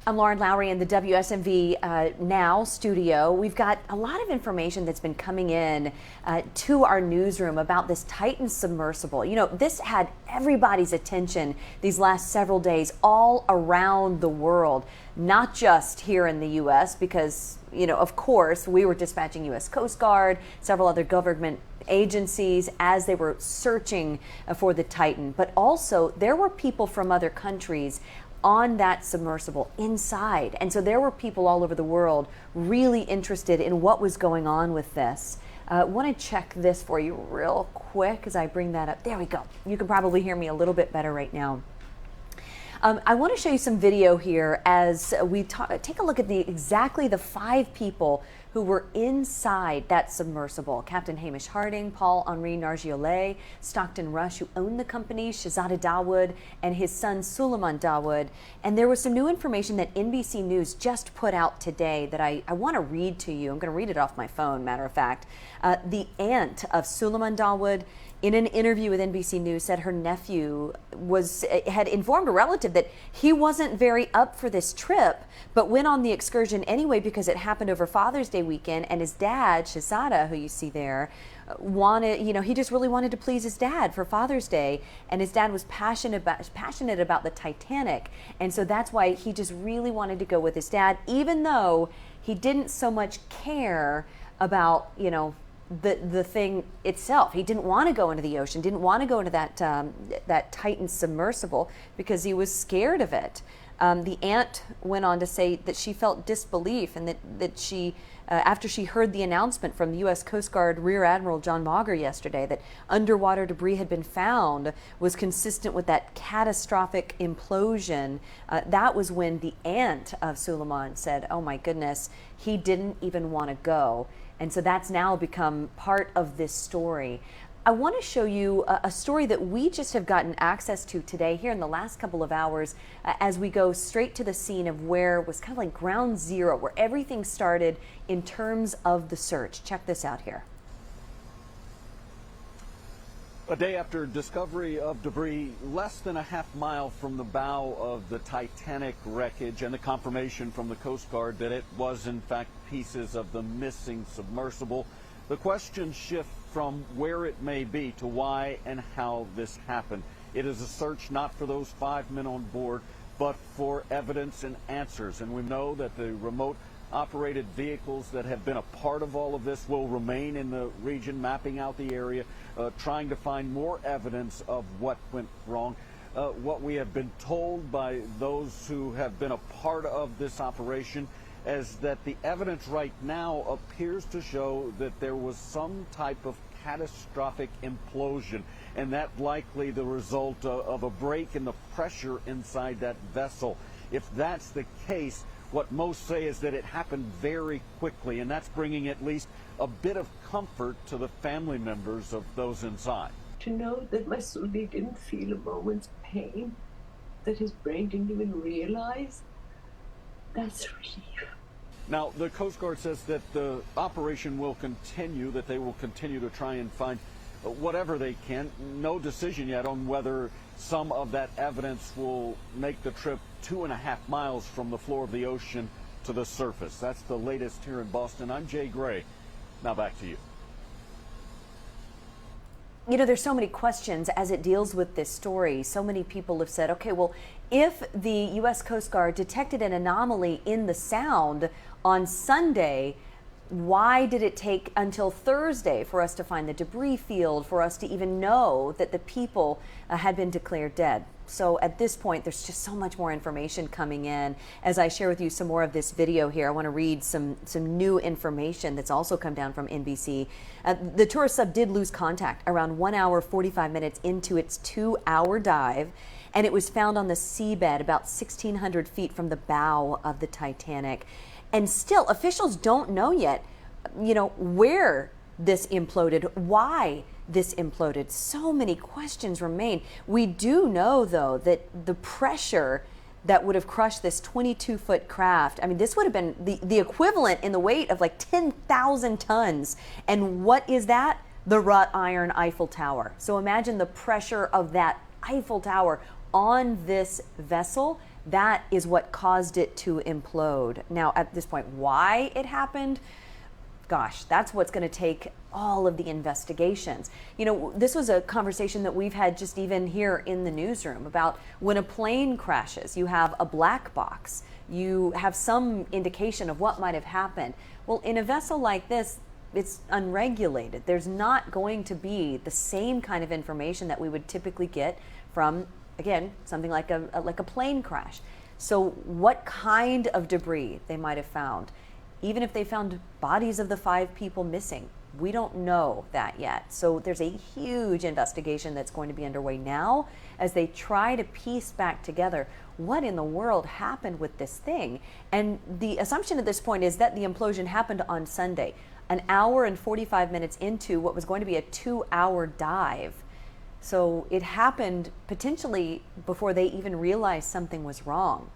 I'm Lauren Lowry in the WSMV Now studio. We've got a lot of information that's been coming in to our newsroom about this Titan submersible. You know, this had everybody's attention these last several days all around the world, not just here in the U.S. because, you know, of course, we were dispatching U.S. Coast Guard, several other government agencies as they were searching for the Titan. But also, there were people from other countries on that submersible inside. And so there were people all over the world really interested in what was going on with this. I want to check this for you real quick as I bring that up. There we go. You can probably hear me a little bit better right now. I want to show you some video here as we take a look at exactly the 5 people who were inside that submersible. Captain Hamish Harding, Paul-Henri Nargiolet, Stockton Rush, who owned the company, Shahzada Dawood, and his son Suleiman Dawood. And there was some new information that NBC News just put out today that I want to read to you. I'm going to read it off my phone, matter of fact. The aunt of Suleiman Dawood, in an interview with NBC News, said her nephew had informed a relative that he wasn't very up for this trip, but went on the excursion anyway because it happened over Father's Day weekend, and his dad, Shahzada, who you see there, he just really wanted to please his dad for Father's Day, and his dad was passionate about the Titanic, and so that's why he just really wanted to go with his dad, even though he didn't so much care about, you know, the thing itself. He didn't want to go into the ocean, didn't want to go into that Titan submersible because he was scared of it. The aunt went on to say that she felt disbelief and that she, after she heard the announcement from the U.S. Coast Guard Rear Admiral John Mauger yesterday that underwater debris had been found, was consistent with that catastrophic implosion. That was when the aunt of Suleiman said, oh my goodness, he didn't even want to go. And so that's now become part of this story. I want to show you a story that we just have gotten access to today here in the last couple of hours as we go straight to the scene of where was kind of like ground zero, where everything started in terms of the search. Check this out here. A day after discovery of debris less than a half-mile from the bow of the Titanic wreckage and the confirmation from the Coast Guard that it was in fact pieces of the missing submersible, the questions shift from where it may be to why and how this happened. It is a search not for those 5 men on board, but for evidence and answers. And we know that the remote operated vehicles that have been a part of all of this will remain in the region, mapping out the area, trying to find more evidence of what went wrong. What we have been told by those who have been a part of this operation is that the evidence right now appears to show that there was some type of catastrophic implosion, and that likely the result of a break in the pressure inside that vessel. If that's the case, what most say is that it happened very quickly, and that's bringing at least a bit of comfort to the family members of those inside. To know that my soulmate didn't feel a moment's pain, that his brain didn't even realize, that's relief. Now, the Coast Guard says that the operation will continue, that they will continue to try and find whatever they can. No decision yet on whether some of that evidence will make the trip 2.5 miles from the floor of the ocean to the surface. That's the latest here in Boston. I'm Jay Gray. Now back to you. You know, there's so many questions as it deals with this story. So many people have said, okay, well, if the U.S. Coast Guard detected an anomaly in the sound on Sunday, why did it take until Thursday for us to find the debris field, for us to even know that the people had been declared dead? So at this point, there's just so much more information coming in. As I share with you some more of this video here, I want to read some new information that's also come down from NBC. The tourist sub did lose contact around 1 hour, 45 minutes into its 2-hour dive, and it was found on the seabed about 1,600 feet from the bow of the Titanic. And still, officials don't know yet, you know, where this imploded, why this imploded. So many questions remain. We do know, though, that the pressure that would have crushed this 22-foot craft, I mean, this would have been the equivalent in the weight of like 10,000 tons. And what is that? The wrought iron Eiffel Tower. So imagine the pressure of that Eiffel Tower on this vessel, that is what caused it to implode. Now, at this point, why it happened, gosh, that's what's going to take all of the investigations. You know, this was a conversation that we've had just even here in the newsroom about when a plane crashes, you have a black box, you have some indication of what might have happened. Well, in a vessel like this, it's unregulated. There's not going to be the same kind of information that we would typically get from, again, something like a plane crash. So what kind of debris they might have found, even if they found bodies of the 5 people missing, we don't know that yet. So there's a huge investigation that's going to be underway now as they try to piece back together what in the world happened with this thing. And the assumption at this point is that the implosion happened on Sunday, an hour and 45 minutes into what was going to be a 2-hour dive. So it happened potentially before they even realized something was wrong.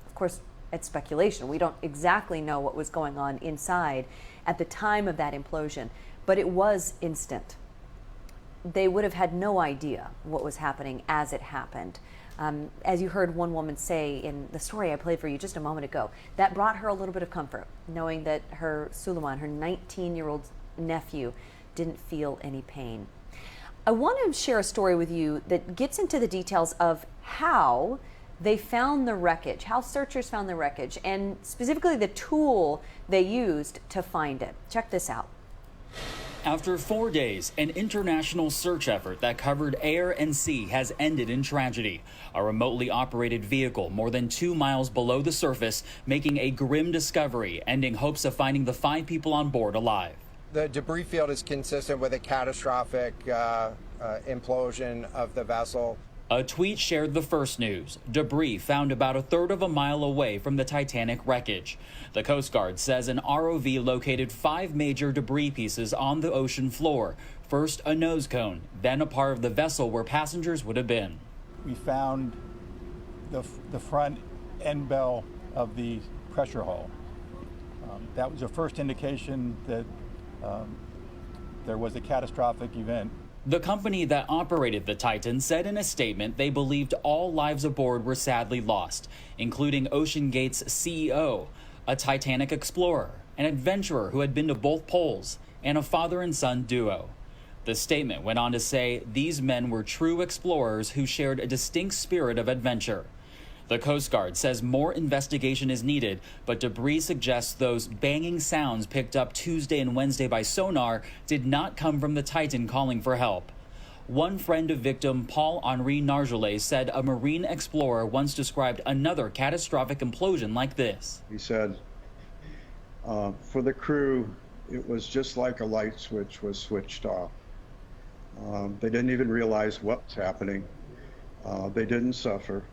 Of course, it's speculation. We don't exactly know what was going on inside at the time of that implosion, but it was instant. They would have had no idea what was happening as it happened. As you heard one woman say in the story I played for you just a moment ago, that brought her a little bit of comfort, knowing that her Suleiman, her 19-year-old nephew, didn't feel any pain. I want to share a story with you that gets into the details of how they found the wreckage, how searchers found the wreckage, and specifically the tool they used to find it. Check this out. After 4 days, an international search effort that covered air and sea has ended in tragedy. A remotely operated vehicle more than 2 miles below the surface, making a grim discovery, ending hopes of finding the 5 people on board alive. The debris field is consistent with a catastrophic implosion of the vessel. A tweet shared the first news. Debris found about 1/3 of a mile away from the Titanic wreckage. The Coast Guard says an ROV located 5 major debris pieces on the ocean floor. First, a nose cone, then a part of the vessel where passengers would have been. We found the front end bell of the pressure hull. That was the first indication that there was a catastrophic event. The company that operated the Titan said in a statement they believed all lives aboard were sadly lost, including OceanGate's CEO, a Titanic explorer, an adventurer who had been to both poles, and a father and son duo. The statement went on to say these men were true explorers who shared a distinct spirit of adventure. The Coast Guard says more investigation is needed, but debris suggests those banging sounds picked up Tuesday and Wednesday by sonar did not come from the Titan calling for help. One friend of victim Paul-Henri Nargeolet said a marine explorer once described another catastrophic implosion like this. He said, for the crew, it was just like a light switch was switched off. They didn't even realize what was happening. They didn't suffer.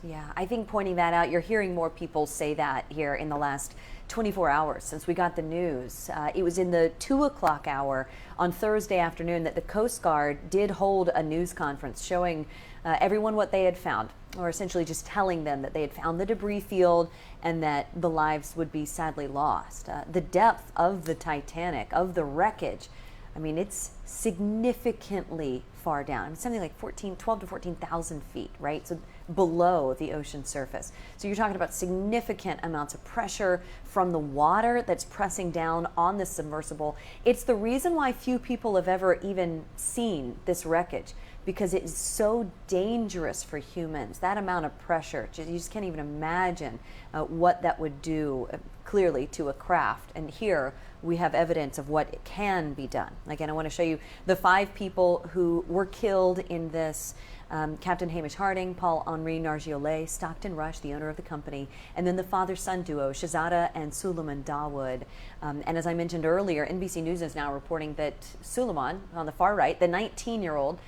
Yeah, I think pointing that out, you're hearing more people say that here in the last 24 hours since we got the news. It was in the 2 o'clock hour on Thursday afternoon that the Coast Guard did hold a news conference showing everyone what they had found, or essentially just telling them that they had found the debris field and that the lives would be sadly lost. The depth of the Titanic, of the wreckage, I mean, it's significantly far down. It's something like 12 to 14,000 feet, right? So below the ocean surface. So you're talking about significant amounts of pressure from the water that's pressing down on this submersible. It's the reason why few people have ever even seen this wreckage, because it is so dangerous for humans. That amount of pressure, you just can't even imagine what that would do clearly to a craft. And here we have evidence of what can be done. Again, I want to show you the 5 people who were killed in this. Captain Hamish Harding, Paul-Henri Nargeolet, Stockton Rush, the owner of the company, and then the father-son duo, Shahzada and Suleiman Dawood. And as I mentioned earlier, NBC News is now reporting that Suleiman, on the far right, the 19-year-old,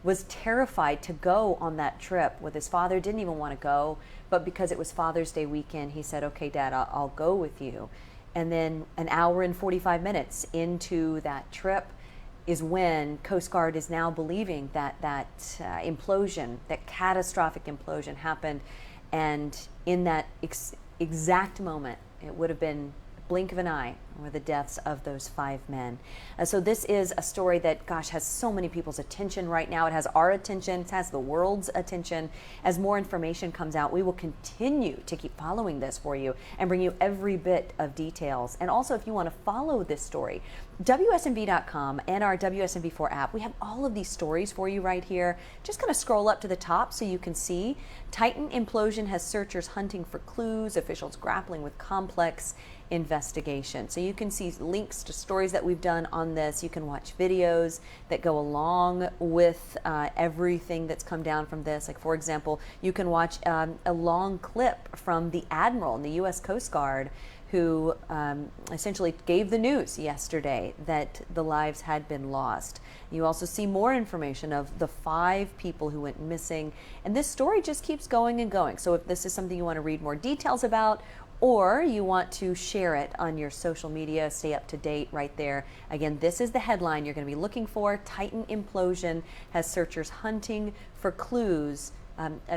was terrified to go on that trip with his father, didn't even want to go, but because it was Father's Day weekend, he said, okay, Dad, I'll go with you. And then an hour and 45 minutes into that trip is when Coast Guard is now believing that implosion, that catastrophic implosion happened. And in that exact moment, it would have been blink of an eye were the deaths of those 5 men. So this is a story that, gosh, has so many people's attention right now. It has our attention, it has the world's attention. As more information comes out, we will continue to keep following this for you and bring you every bit of details. And also, if you want to follow this story, WSMV.com and our WSMV4 app, we have all of these stories for you right here. Just kind of scroll up to the top so you can see. Titan implosion has searchers hunting for clues, officials grappling with complex investigation. So you can see links to stories that we've done on this. You can watch videos that go along with everything that's come down from this. Like, for example, you can watch a long clip from the Admiral in the U.S. Coast Guard who essentially gave the news yesterday that the lives had been lost. You also see more information of the 5 people who went missing, and this story just keeps going and going. So if this is something you want to read more details about, or you want to share it on your social media, stay up to date right there. Again, this is the headline you're going to be looking for. Titan implosion has searchers hunting for clues.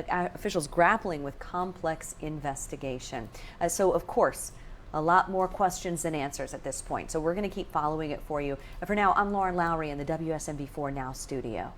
Officials grappling with complex investigation. So of course, a lot more questions than answers at this point. So we're going to keep following it for you. For now, I'm Lauren Lowry in the WSMV4 Now studio.